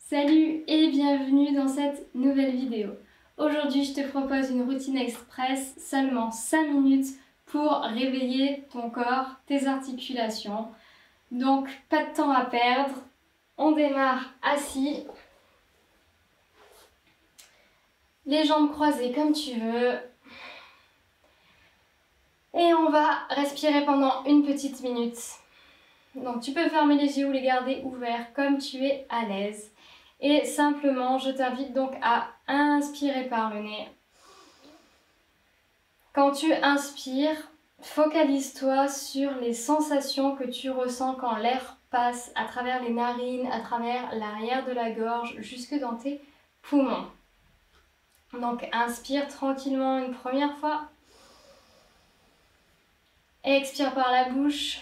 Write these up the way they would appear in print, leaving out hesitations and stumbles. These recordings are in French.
Salut et bienvenue dans cette nouvelle vidéo. Aujourd'hui, je te propose une routine express, seulement 5 minutes pour réveiller ton corps, tes articulations. Donc, pas de temps à perdre. On démarre assis. Les jambes croisées comme tu veux. Et on va respirer pendant une petite minute. Donc, tu peux fermer les yeux ou les garder ouverts comme tu es à l'aise. Et simplement, je t'invite donc à inspirer par le nez. Quand tu inspires, focalise-toi sur les sensations que tu ressens quand l'air passe à travers les narines, à travers l'arrière de la gorge, jusque dans tes poumons. Donc inspire tranquillement une première fois. Expire par la bouche.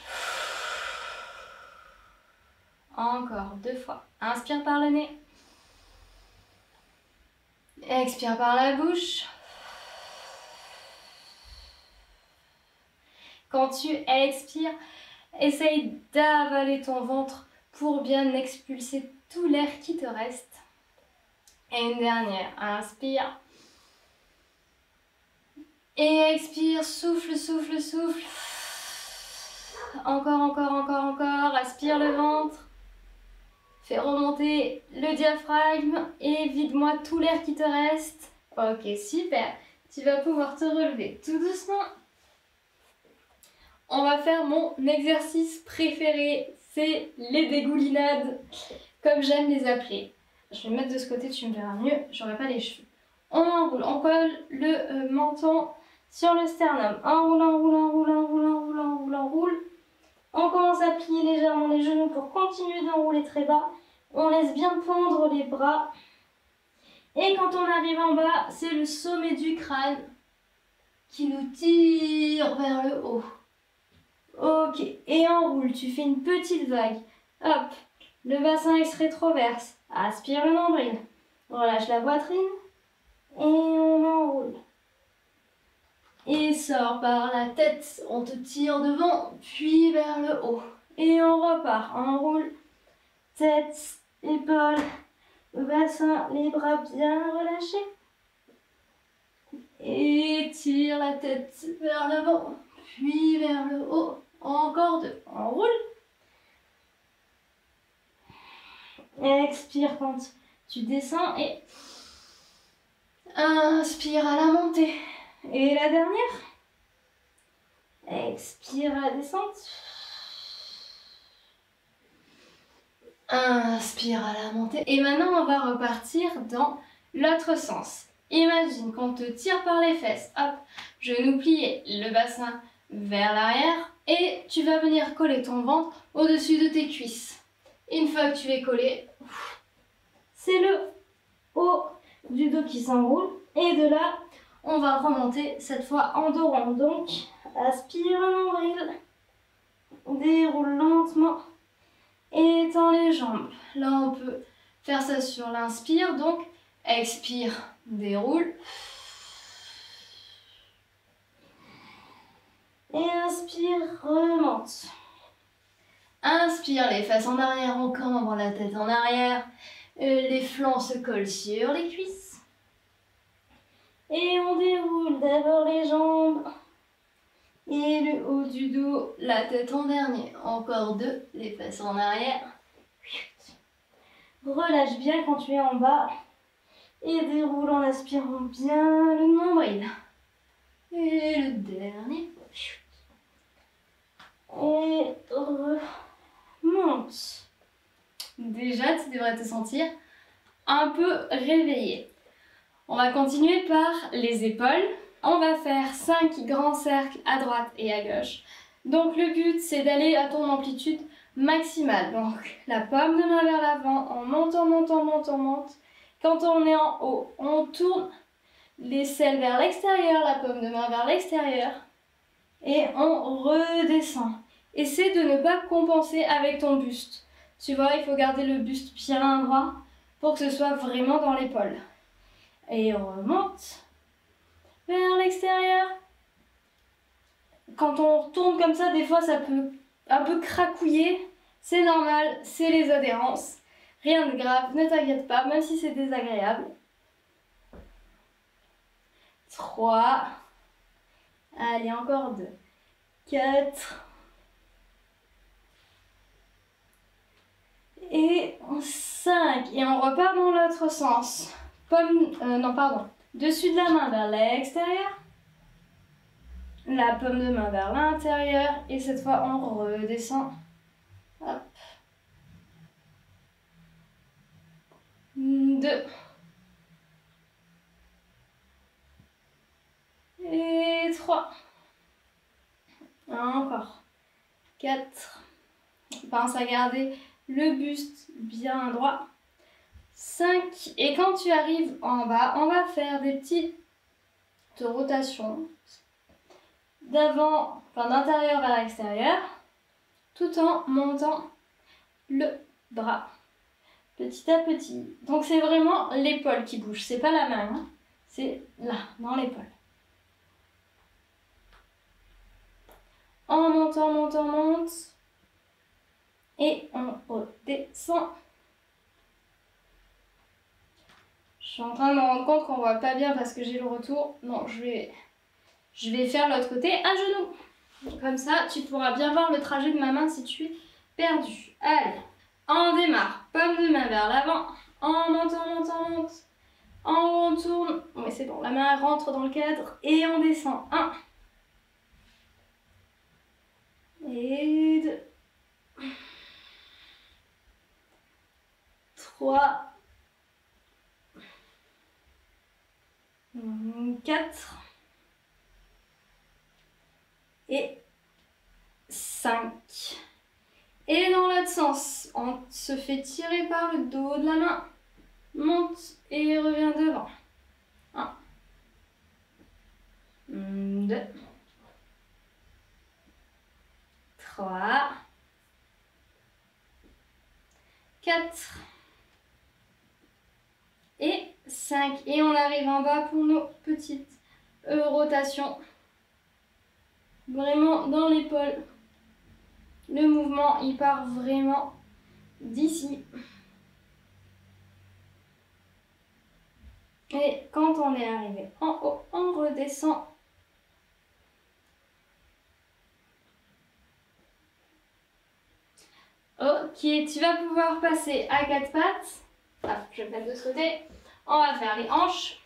Encore 2 fois. Inspire par le nez. Expire par la bouche. Quand tu expires, essaye d'avaler ton ventre pour bien expulser tout l'air qui te reste. Et une dernière, inspire. Et expire, souffle, souffle, souffle. Encore, encore, encore, encore. Aspire le ventre. Fais remonter le diaphragme et vide-moi tout l'air qui te reste. Ok, super. Tu vas pouvoir te relever tout doucement. On va faire mon exercice préféré, c'est les dégoulinades, comme j'aime les appeler. Je vais me mettre de ce côté, tu me verras mieux, j'aurai pas les cheveux. On enroule, on colle le menton sur le sternum. Enroule, enroule, enroule, enroule, enroule, enroule, enroule. On commence à plier légèrement les genoux pour continuer d'enrouler très bas. On laisse bien pendre les bras. Et quand on arrive en bas, c'est le sommet du crâne qui nous tire vers le haut. Ok, et enroule, tu fais une petite vague. Hop, le bassin ex-rétroverse. Aspire le nombril. Relâche la poitrine. Et on enroule. Et sors par la tête. On te tire devant, puis vers le haut. Et on repart. Enroule. Tête, épaules, bassin, les bras bien relâchés. Et tire la tête vers l'avant, puis vers le haut. Encore 2. Enroule. Expire quand tu descends et inspire à la montée. Et la dernière. Expire à la descente. Inspire à la montée. Et maintenant, on va repartir dans l'autre sens. Imagine qu'on te tire par les fesses. Hop, genou plié, le bassin vers l'arrière. Et tu vas venir coller ton ventre au-dessus de tes cuisses. Une fois que tu es collé, c'est le haut du dos qui s'enroule. Et de là, on va remonter cette fois en dos rond. Donc, aspire le nombril. Déroule lentement. Étends les jambes. Là, on peut faire ça sur l'inspire. Donc, expire, déroule. Et inspire, remonte. Inspire, les fesses en arrière, on cambre la tête en arrière. Les flancs se collent sur les cuisses. Et on déroule d'abord les jambes. Et le haut du dos, la tête en dernier. Encore 2, les fesses en arrière. Relâche bien quand tu es en bas. Et déroule en aspirant bien le nombril. Et le dernier. Et remonte. Déjà, tu devrais te sentir un peu réveillé. On va continuer par les épaules. On va faire 5 grands cercles à droite et à gauche. Donc le but, c'est d'aller à ton amplitude maximale. Donc la paume de main vers l'avant, on monte, on monte, on monte, on monte. Quand on est en haut, on tourne l'aisselle vers l'extérieur, la paume de main vers l'extérieur. Et on redescend. Essaie de ne pas compenser avec ton buste. Tu vois, il faut garder le buste bien droit pour que ce soit vraiment dans l'épaule. Et on remonte vers l'extérieur. Quand on retourne comme ça, des fois ça peut un peu cracouiller. C'est normal, c'est les adhérences. Rien de grave, ne t'inquiète pas, même si c'est désagréable. 3. Allez, encore 2. 4. Et 5. Et on repart dans l'autre sens. Non, pardon. Dessus de la main vers l'extérieur. La paume de main vers l'intérieur. Et cette fois, on redescend. Hop. 2. Et 3. Encore. 4. Pense à garder le buste bien droit. 5. Et quand tu arrives en bas, on va faire des petites rotations d'avant, enfin d'intérieur vers l'extérieur, tout en montant le bras petit à petit. Donc c'est vraiment l'épaule qui bouge, c'est pas la main, hein. C'est là, dans l'épaule. En montant, monte. Et on redescend. Je suis en train de me rendre compte qu'on voit pas bien parce que j'ai le retour. Non, je vais faire l'autre côté à genoux. Comme ça, tu pourras bien voir le trajet de ma main si tu es perdu. Allez, on démarre. Paume de main vers l'avant. En montant, monte. On tourne. Oui, c'est bon, la main rentre dans le cadre. Et on descend. 1. Et 2. 3. 4. Et 5. Et dans l'autre sens, on se fait tirer par le dos de la main. Monte et revient devant. 1. 2. 3. 4. Et 5. Et on arrive en bas pour nos petites rotations. Vraiment dans l'épaule. Le mouvement, il part vraiment d'ici. Et quand on est arrivé en haut, on redescend. Ok, tu vas pouvoir passer à 4 pattes. Hop, je vais mettre de ce côté. On va faire les hanches.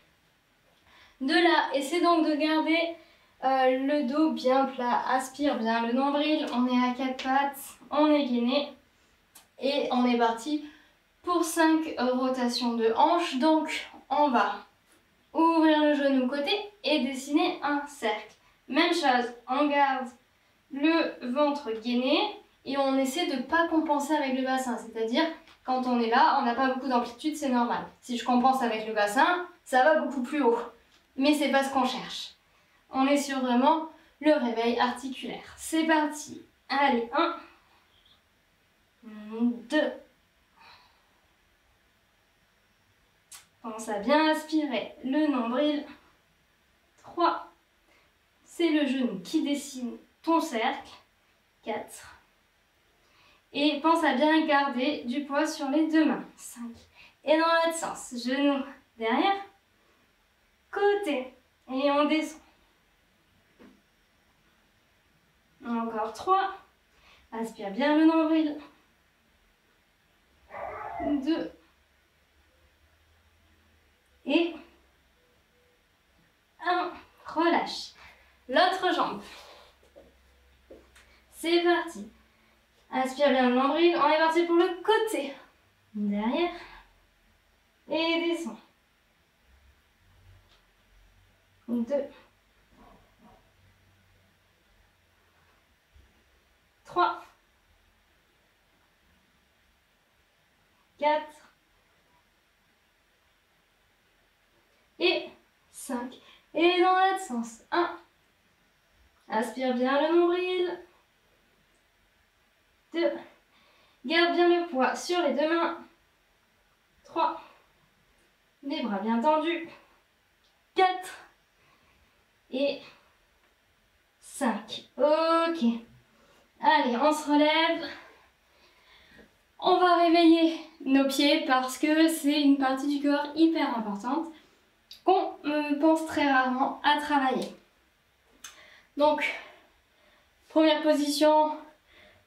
De là, essaie donc de garder le dos bien plat. Aspire bien le nombril. On est à 4 pattes. On est gainé. Et on est parti pour 5 rotations de hanches. Donc, on va ouvrir le genou côté et dessiner un cercle. Même chose, on garde le ventre gainé et on essaie de ne pas compenser avec le bassin. C'est-à-dire, quand on est là, on n'a pas beaucoup d'amplitude, c'est normal. Si je compense avec le bassin, ça va beaucoup plus haut. Mais c'est pas ce qu'on cherche. On est sur vraiment le réveil articulaire. C'est parti. Allez, 1, 2. Pense à bien aspirer le nombril. 3. C'est le genou qui dessine ton cercle. 4. Et pense à bien garder du poids sur les deux mains. 5. Et dans l'autre sens, genou derrière, côté. Et on descend. Encore 3. Aspire bien le nombril. 2. Et 1. Relâche. L'autre jambe. C'est parti. Inspire bien le nombril. On est parti pour le côté. Derrière. Et descend. 2. 3. 4. Et 5. Et dans l'autre sens. 1. Aspire bien le nombril. 2. Garde bien le poids sur les deux mains. 3. Les bras bien tendus. 4. Et 5. Ok. Allez, on se relève. On va réveiller nos pieds parce que c'est une partie du corps hyper importante qu'on pense très rarement à travailler. Donc, première position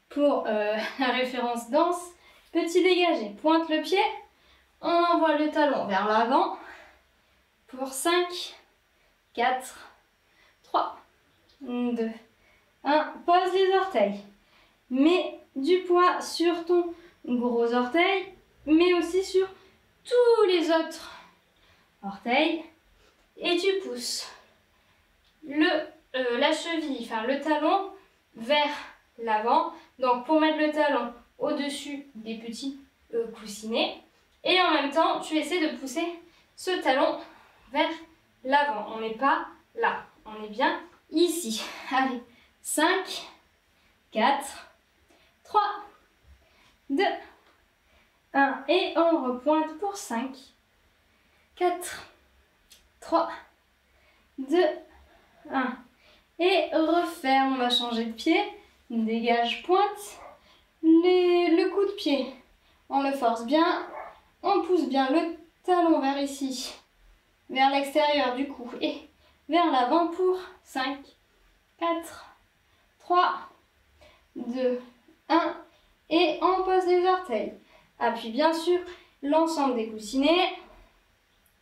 pour la référence danse. Petit dégagé, pointe le pied, on envoie le talon vers l'avant pour 5, 4, 3, 2, 1. Pose les orteils. Mets du poids sur ton gros orteil, mais aussi sur tous les autres orteils. Et tu pousses la cheville, enfin le talon vers l'avant. Donc pour mettre le talon au-dessus des petits coussinets. Et en même temps, tu essaies de pousser ce talon vers l'avant. On n'est pas là, on est bien ici. Allez, 5, 4, 3, 2, 1. Et on repointe pour 5, 4, 3, 2, 1. Et referme, on va changer de pied. Dégage, pointe. Le coup de pied, on le force bien. On pousse bien le talon vers ici, vers l'extérieur du cou et vers l'avant pour 5, 4, 3, 2, 1. Et on pose les orteils. Appuie bien sûr l'ensemble des coussinets.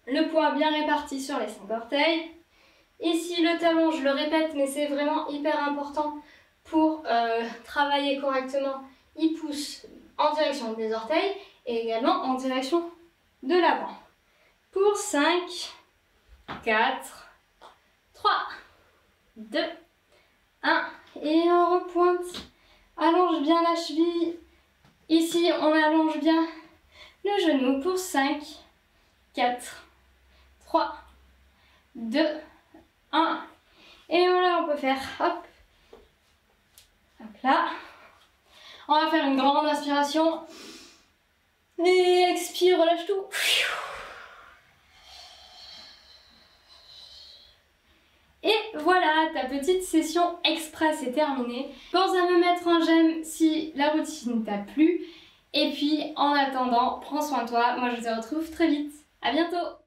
Le poids bien réparti sur les 5 orteils. Ici le talon, je le répète, mais c'est vraiment hyper important pour travailler correctement. Il pousse en direction des orteils et également en direction de l'avant. Pour 5, 4, 3, 2, 1. Et on repointe. Allonge bien la cheville. Ici, on allonge bien le genou pour 5, 4, 3, 2, 1. Et voilà, on peut faire hop, hop là. On va faire une grande inspiration. Et expire, relâche tout. Et voilà, ta petite session express est terminée. Pense à me mettre un j'aime si la routine t'a plu. Et puis, en attendant, prends soin de toi. Moi, je te retrouve très vite. À bientôt!